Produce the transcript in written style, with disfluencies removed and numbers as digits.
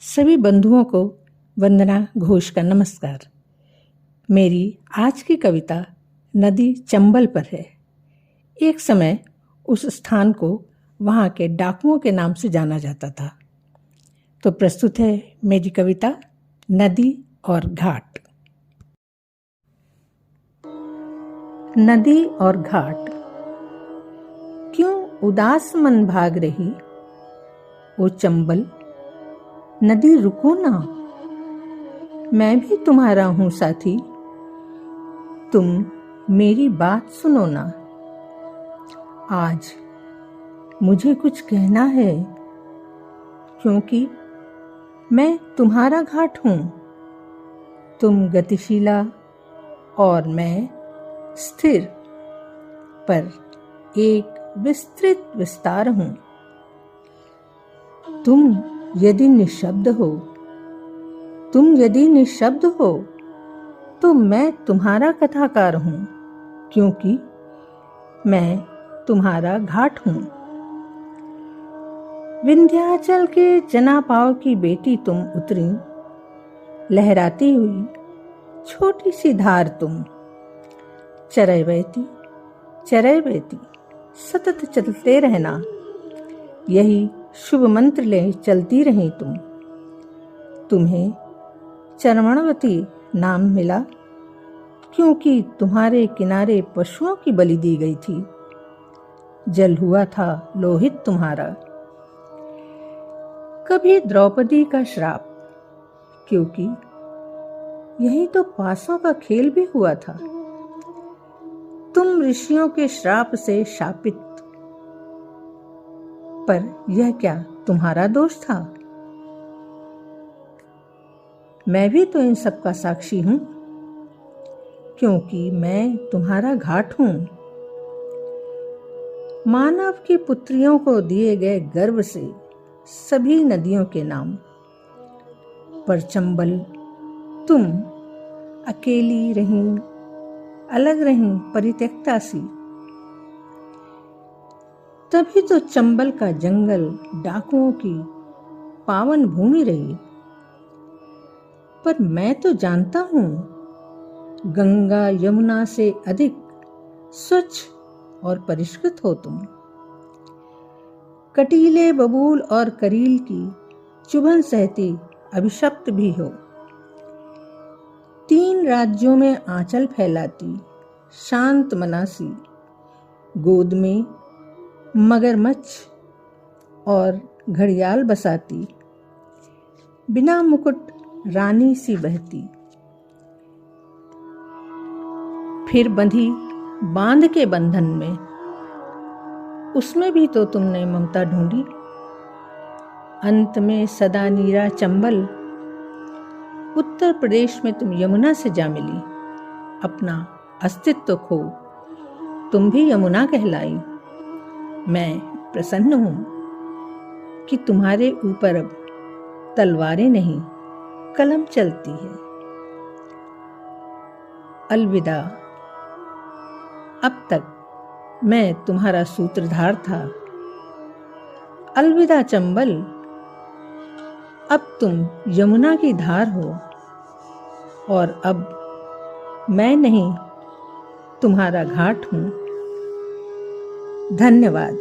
सभी बंधुओं को वंदना घोष का नमस्कार। मेरी आज की कविता नदी चंबल पर है। एक समय उस स्थान को वहाँ के डाकुओं के नाम से जाना जाता था। तो प्रस्तुत है मेरी कविता नदी और घाट। नदी और घाट, क्यों उदास मन भाग रही, ओ चंबल नदी रुको ना, मैं भी तुम्हारा हूं साथी, तुम मेरी बात सुनो ना। आज मुझे कुछ कहना है, क्योंकि मैं तुम्हारा घाट हूं। तुम गतिशीला और मैं स्थिर, पर एक विस्तृत विस्तार हूं। तुम यदि निशब्द हो, तो मैं तुम्हारा कथाकार हूं, क्योंकि मैं तुम्हारा घाट हूं। विंध्याचल के जनापाव की बेटी तुम उतरी, लहराती हुई छोटी सी धार तुम। चरय बहती सतत चलते रहना, यही शुभ मंत्र ले चलती रही तुम। तुम्हें चरमणवती नाम मिला, क्योंकि तुम्हारे किनारे पशुओं की बलि दी गई थी। जल हुआ था लोहित तुम्हारा। कभी द्रौपदी का श्राप, क्योंकि यही तो पासों का खेल भी हुआ था। तुम ऋषियों के श्राप से शापित, पर यह क्या तुम्हारा दोष था? मैं भी तो इन सब का साक्षी हूं, क्योंकि मैं तुम्हारा घाट हूं। मानव की पुत्रियों को दिए गए गर्व से सभी नदियों के नाम, पर चंबल तुम अकेली रहीं, अलग रहीं, परित्यक्ता सी। तभी तो चंबल का जंगल डाकुओं की पावन भूमि रही। पर मैं तो जानता हूं, गंगा यमुना से अधिक स्वच्छ और परिष्कृत हो तुम। कटीले बबूल और करील की चुभन सहती अभिशप्त भी हो। 3 राज्यों में आंचल फैलाती शांत मनासी, गोद में मगरमच्छ और घड़ियाल बसाती, बिना मुकुट रानी सी बहती। फिर बंधी बांध के बंधन में, उसमें भी तो तुमने ममता ढूंढी। अंत में सदा नीरा चंबल, उत्तर प्रदेश में तुम यमुना से जा मिली। अपना अस्तित्व खो तुम भी यमुना कहलाई। मैं प्रसन्न हूं कि तुम्हारे ऊपर अब तलवारें नहीं, कलम चलती है। अलविदा। अब तक मैं तुम्हारा सूत्रधार था। अलविदा चंबल, अब तुम यमुना की धार हो, और अब मैं नहीं, तुम्हारा घाट हूं। धन्यवाद।